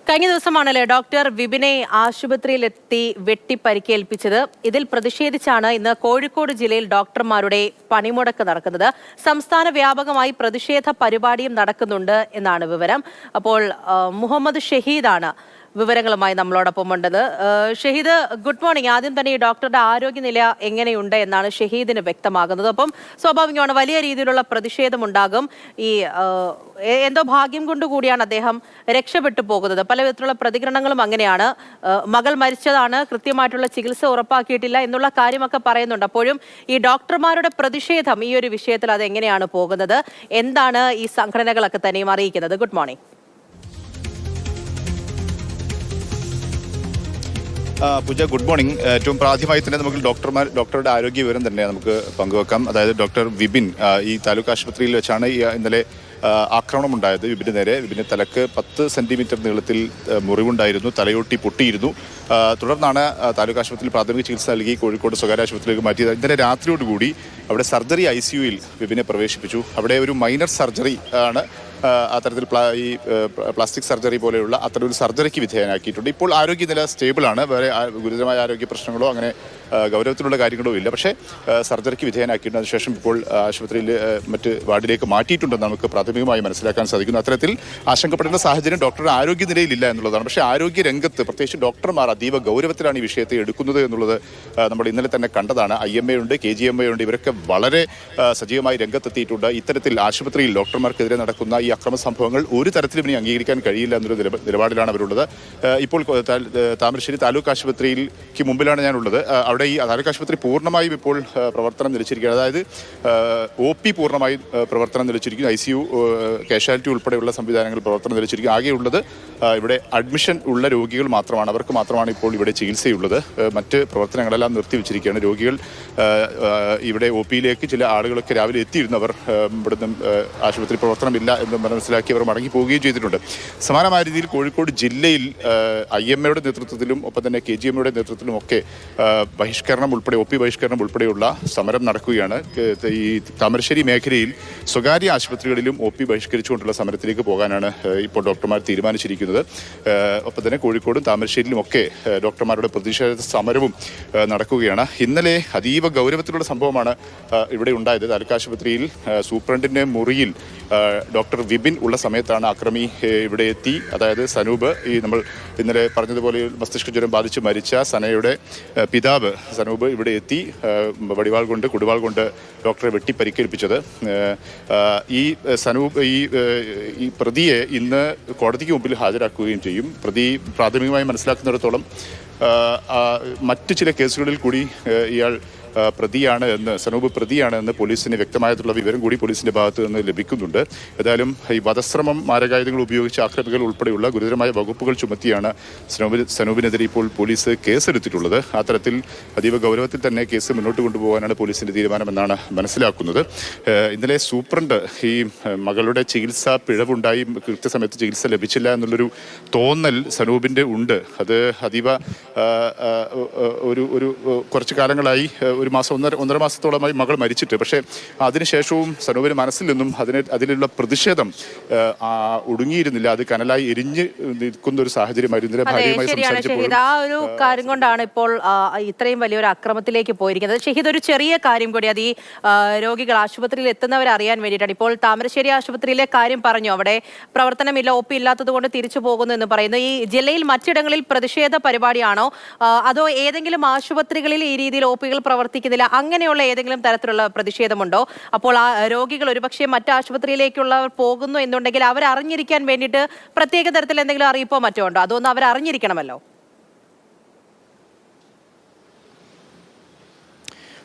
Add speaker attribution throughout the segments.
Speaker 1: കഴിഞ്ഞ ദിവസമാണല്ലേ ഡോക്ടർ വിപിനെ ആശുപത്രിയിലെത്തി വെട്ടി പരിക്കേൽപ്പിച്ചത്. ഇതിൽ പ്രതിഷേധിച്ചാണ് ഇന്ന് കോഴിക്കോട് ജില്ലയിൽ ഡോക്ടർമാരുടെ പണിമുടക്ക് നടക്കുന്നത്. സംസ്ഥാന വ്യാപകമായി പ്രതിഷേധ പരിപാടിയും നടക്കുന്നുണ്ട് എന്നാണ് വിവരം. അപ്പോൾ മുഹമ്മദ് ഷഹീദാണ് വിവരങ്ങളുമായി നമ്മളോടൊപ്പം ഉണ്ടത്. Shahid, good morning. ആദ്യം തന്നെ ഈ ഡോക്ടറുടെ ആരോഗ്യനില എങ്ങനെയുണ്ട് എന്നാണ് ഷഹീദിന് വ്യക്തമാകുന്നത്. അപ്പം സ്വാഭാവികമാണ് വലിയ രീതിയിലുള്ള പ്രതിഷേധമുണ്ടാകും. ഈ എന്തോ ഭാഗ്യം കൊണ്ടുകൂടിയാണ് അദ്ദേഹം രക്ഷപ്പെട്ടു പോകുന്നത്. പല വിധത്തിലുള്ള പ്രതികരണങ്ങളും അങ്ങനെയാണ്. മകൾ മരിച്ചതാണ്, കൃത്യമായിട്ടുള്ള ചികിത്സ ഉറപ്പാക്കിയിട്ടില്ല എന്നുള്ള കാര്യമൊക്കെ പറയുന്നുണ്ട്. അപ്പോഴും ഈ ഡോക്ടർമാരുടെ പ്രതിഷേധം ഈ ഒരു വിഷയത്തിൽ അത് എങ്ങനെയാണ് പോകുന്നത്, എന്താണ് ഈ സംഘടനകളൊക്കെ തന്നെയും അറിയിക്കുന്നത്? Good morning.
Speaker 2: Pooja, good morning. ഏറ്റവും പ്രാഥമികമായി തന്നെ നമുക്ക് ഡോക്ടറുടെ ആരോഗ്യ വിവരം തന്നെ നമുക്ക് പങ്കുവെക്കാം. അതായത് ഡോക്ടർ വിപിൻ ഈ താലൂക്ക് ആശുപത്രിയിൽ വെച്ചാണ് ഇന്നലെ ആക്രമണം ഉണ്ടായത്. വിപിന്റെ തലക്ക് 10 സെന്റിമീറ്റർ നീളത്തിൽ മുറിവുണ്ടായിരുന്നു, തലയൊട്ടി പൊട്ടിയിരുന്നു. തുടർന്നാണ് താലൂക്ക് ആശുപത്രിയിൽ പ്രാഥമിക ചികിത്സ നൽകി കോഴിക്കോട് സ്വകാര്യ ആശുപത്രിയിലേക്ക് മാറ്റിയത്. ഇന്നലെ രാത്രിയോടുകൂടി അവിടെ സർജറി ICUയിൽ വിപിനെ പ്രവേശിപ്പിച്ചു. അവിടെ ഒരു മൈനർ സർജറി ആണ്, അത്തരത്തിൽ ഈ പ്ലാസ്റ്റിക് സർജറി പോലെയുള്ള അത്തരമൊരു സർജറിക്ക് വിധേയനാക്കിയിട്ടുണ്ട്. ഇപ്പോൾ ആരോഗ്യനില സ്റ്റേബിളാണ്. വേറെ ഗുരുതരമായ ആരോഗ്യ പ്രശ്നങ്ങളോ അങ്ങനെ ഗൗരവത്തിലുള്ള കാര്യങ്ങളോ ഇല്ല. പക്ഷേ സർജറിക്ക് വിധേയനാക്കിയിട്ടുണ്ട്. അതിനുശേഷം ഇപ്പോൾ ആശുപത്രിയിൽ മറ്റ് വാർഡിലേക്ക് മാറ്റിയിട്ടുണ്ടെന്ന് നമുക്ക് പ്രാഥമികമായി മനസ്സിലാക്കാൻ സാധിക്കുന്നു. അത്തരത്തിൽ ആശങ്കപ്പെടേണ്ട സാഹചര്യം ഡോക്ടറുടെ ആരോഗ്യനിലയിലില്ല എന്നുള്ളതാണ്. പക്ഷേ ആരോഗ്യ രംഗത്ത് പ്രത്യേകിച്ച് ഡോക്ടർമാർ അതീവ ഗൗരവത്തിലാണ് ഈ വിഷയത്തെ എടുക്കുന്നത് എന്നുള്ളത് നമ്മൾ ഇന്നലെ തന്നെ കണ്ടതാണ്. IMA ഉണ്ട്, KGMA ഉണ്ട്, ഇവരൊക്കെ വളരെ സജീവമായി രംഗത്തെത്തിയിട്ടുണ്ട്. ഇത്തരത്തിൽ ആശുപത്രിയിൽ ഡോക്ടർമാർക്കെതിരെ നടക്കുന്ന ഈ അക്രമ സംഭവങ്ങൾ ഒരു തരത്തിലും ഇനി അംഗീകരിക്കാൻ കഴിയില്ല എന്നൊരു നിലപാടിലാണ് അവരുള്ളത്. ഇപ്പോൾ താമരശ്ശേരി താലൂക്ക് ആശുപത്രിക്ക് മുമ്പിലാണ് ഞാനുള്ളത്. അവിടെ ഈ താലൂക്ക് ആശുപത്രി പൂർണ്ണമായും ഇപ്പോൾ പ്രവർത്തനം നിലച്ചിരിക്കുകയാണ്. അതായത് OP പൂർണ്ണമായും പ്രവർത്തനം നിലച്ചിരിക്കുന്നു. ICU, കാഷ്വാലിറ്റി ഉൾപ്പെടെയുള്ള സംവിധാനങ്ങൾ പ്രവർത്തനം നിലച്ചിരിക്കും. ആകെയുള്ളത് ഇവിടെ അഡ്മിഷൻ ഉള്ള രോഗികൾ മാത്രമാണ്. അവർക്ക് മാത്രമാണ് ഇപ്പോൾ ഇവിടെ ചികിത്സയുള്ളത്. മറ്റ് പ്രവർത്തനങ്ങളെല്ലാം നിർത്തിവെച്ചിരിക്കുകയാണ്. രോഗികൾ ഇവിടെ OPയിലേക്ക് ചില ആളുകളൊക്കെ രാവിലെ എത്തിയിരുന്നവർ ഇവിടുന്ന് ആശുപത്രി പ്രവർത്തനമില്ല എന്ന് മനസ്സിലാക്കി അവർ മടങ്ങി പോവുകയും ചെയ്തിട്ടുണ്ട്. സമാനമായ രീതിയിൽ കോഴിക്കോട് ജില്ലയിൽ IMAയുടെ നേതൃത്വത്തിലും ഒപ്പം തന്നെ KGMAയുടെ നേതൃത്വത്തിലും ഒക്കെ ബഹിഷ്കരണം ഉൾപ്പെടെ OP ബഹിഷ്കരണം ഉൾപ്പെടെയുള്ള സമരം നടക്കുകയാണ്. ഈ താമരശ്ശേരി മേഖലയിൽ സ്വകാര്യ ആശുപത്രികളിലും OP ബഹിഷ്കരിച്ചുകൊണ്ടുള്ള സമരത്തിലേക്ക് പോകാനാണ് ഇപ്പോൾ ഡോക്ടർമാർ തീരുമാനിച്ചിരിക്കുന്നത്. ഒപ്പം തന്നെ കോഴിക്കോടും താമരശ്ശേരിയിലും ഒക്കെ ഡോക്ടർമാരുടെ പ്രതിഷേധ സമരവും നടക്കുകയാണ്. ഇന്നലെ അതീവ ഗൗരവത്തിലുള്ള സംഭവമാണ് ഇവിടെ ഉണ്ടായത്. താലൂക്ക് ആശുപത്രിയിൽ സൂപ്രണ്ടിന്റെ മുറിയിൽ ഡോക്ടർ വിപിൻ ഉള്ള സമയത്താണ് അക്രമി ഇവിടെ എത്തി. അതായത് സനൂപ്, ഈ നമ്മൾ ഇന്നലെ പറഞ്ഞതുപോലെ മസ്തിഷ്ക ജ്വരം ബാധിച്ച് മരിച്ച സനയുടെ പിതാവ് സനൂപ് ഇവിടെ എത്തി കുടുവാൾ കൊണ്ട് ഡോക്ടറെ വെട്ടി പരിക്കേൽപ്പിച്ചത്. ഈ സനൂപ് ഈ പ്രതിയെ ഇന്ന് കോടതിക്ക് മുമ്പിൽ ഹാജരാക്കുകയും ചെയ്യും. പ്രതി പ്രാഥമികമായി മനസ്സിലാക്കുന്നിടത്തോളം മറ്റു ചില കേസുകളിൽ കൂടി ഇയാൾ പ്രതിയാണ് എന്ന്, സനൂപ് പ്രതിയാണ് എന്ന് പോലീസിന് വ്യക്തമായിട്ടുള്ള വിവരം കൂടി പോലീസിന്റെ ഭാഗത്ത് നിന്ന് ലഭിക്കുന്നുണ്ട്. ഏതായാലും ഈ വധശ്രമം, മാരകായുധങ്ങൾ ഉപയോഗിച്ച് ആക്രമികൾ ഉൾപ്പെടെയുള്ള ഗുരുതരമായ വകുപ്പുകൾ ചുമത്തിയാണ് സനൂപിനെതിരെ ഇപ്പോൾ പോലീസ് കേസെടുത്തിട്ടുള്ളത്. അത്തരത്തിൽ അതീവ ഗൗരവത്തിൽ തന്നെ കേസ് മുന്നോട്ട് കൊണ്ടുപോകാനാണ് പോലീസിന്റെ തീരുമാനമെന്നാണ് മനസ്സിലാക്കുന്നത്. ഇന്നലെ സൂപ്രണ്ട് ഈ മകളുടെ ചികിത്സ പിഴവുണ്ടായി, കൃത്യസമയത്ത് ചികിത്സ ലഭിച്ചില്ല എന്നുള്ളൊരു തോന്നൽ സനൂപിന്റെ ഉണ്ട്. അത് അതീവ ഒരു കുറച്ച് കാലങ്ങളായി, ഒരു മാസം ഒന്നര മാസത്തോളമായി മകൾ മരിച്ചിട്ട്. പക്ഷേ അതിനുശേഷവും സനൂപിന് മനസ്സിൽ നിന്നും അതിലുള്ള പ്രതിഷേധം ഒടുങ്ങിയിരുന്നില്ല. അത് കനലായി എരിഞ്ഞ് നിൽക്കുന്ന ഒരു സാഹചര്യമായിരുന്നു.
Speaker 1: ആ ഒരു കാര്യം കൊണ്ടാണ് ഇപ്പോൾ ഇത്രയും വലിയൊരു അക്രമത്തിലേക്ക് പോയിരിക്കുന്നത്. ഷഹീദ്, ഒരു ചെറിയ കാര്യം കൂടി, അത് ഈ രോഗികൾ ആശുപത്രിയിൽ എത്തുന്നവരെ അറിയാൻ വേണ്ടിയിട്ടാണ്. ഇപ്പോൾ താമരശ്ശേരി ആശുപത്രിയിലെ കാര്യം പറഞ്ഞു, അവിടെ പ്രവർത്തനമില്ല, OP ഇല്ലാത്തത് കൊണ്ട് തിരിച്ചു പോകുന്നു എന്ന് പറയുന്നു. ഈ ജില്ലയിൽ മറ്റിടങ്ങളിൽ പ്രതിഷേധ പരിപാടിയാണോ, അതോ ഏതെങ്കിലും ആശുപത്രികളിൽ ഈ രീതിയിൽ OPകൾ പ്രവർത്തിക്കുന്നില്ല, അങ്ങനെയുള്ള ഏതെങ്കിലും തരത്തിലുള്ള പ്രതിഷേധമുണ്ടോ? അപ്പോൾ ആ രോഗികൾ ഒരുപക്ഷെ മറ്റു ആശുപത്രിയിലേക്കുള്ളവർ പോകുന്നു എന്നുണ്ടെങ്കിൽ അവർ അറിഞ്ഞിരിക്കാൻ വേണ്ടിയിട്ട് പ്രത്യേക തരത്തിൽ എന്തെങ്കിലും അറിയിപ്പോ മറ്റോ ഉണ്ടോ? അതൊന്നും അവർ അറിഞ്ഞിരിക്കണമല്ലോ.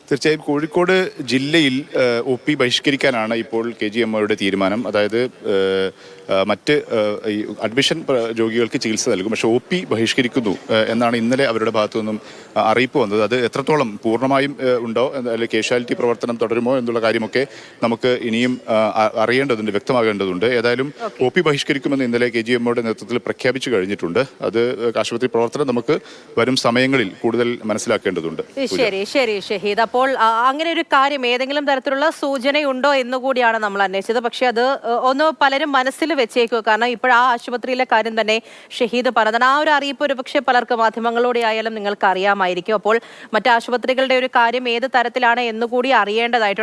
Speaker 2: തീർച്ചയായും കോഴിക്കോട് ജില്ലയിൽ OP ബഹിഷ്കരിക്കാനാണ് ഇപ്പോൾ KGMAയുടെ തീരുമാനം. അതായത് മറ്റ് ഈ അഡ്മിഷൻ രോഗികൾക്ക് ചികിത്സ നൽകും, പക്ഷേ OP ബഹിഷ്കരിക്കുന്നു എന്നാണ് ഇന്നലെ അവരുടെ ഭാഗത്തു നിന്നും അറിയിപ്പ് വന്നത്. അത് എത്രത്തോളം പൂർണ്ണമായും ഉണ്ടോ, അല്ലെങ്കിൽ കാഷ്വാലിറ്റി പ്രവർത്തനം തുടരുമോ എന്നുള്ള കാര്യമൊക്കെ നമുക്ക് ഇനിയും അറിയേണ്ടതുണ്ട്, വ്യക്തമാകേണ്ടതുണ്ട്. ഏതായാലും OP ബഹിഷ്കരിക്കുമെന്ന് ഇന്നലെ KGMAയുടെ നേതൃത്വത്തിൽ പ്രഖ്യാപിച്ചു കഴിഞ്ഞിട്ടുണ്ട്. അത് ആശുപത്രി പ്രവർത്തനം നമുക്ക് വരും സമയങ്ങളിൽ കൂടുതൽ മനസ്സിലാക്കേണ്ടതുണ്ട്.
Speaker 1: ശരി ശരി ഷഹീദ്, അപ്പോൾ അങ്ങനെ ഒരു കാര്യം ഏതെങ്കിലും തരത്തിലുള്ള സൂചനയുണ്ടോ എന്നുകൂടിയാണ് നമ്മൾ അന്വേഷിച്ചത്. പക്ഷെ അത് ഒന്ന് പലരും മനസ്സിൽ വെച്ചേക്കുക. കാരണം ഇപ്പോൾ ആ ആശുപത്രിയിലെ കാര്യം തന്നെ ഷഹീദ് പറഞ്ഞതാണ്. ആ ഒരു അറിയിപ്പ് ഒരുപക്ഷെ പലർക്ക് മാധ്യമങ്ങളോടെ ആയാലും നിങ്ങൾക്ക് അറിയാമായിരിക്കും. അപ്പോൾ മറ്റ് ആശുപത്രികളുടെ ഒരു കാര്യം ഏത് തരത്തിലാണ് എന്നുകൂടി അറിയേണ്ടതായിട്ടുണ്ട്.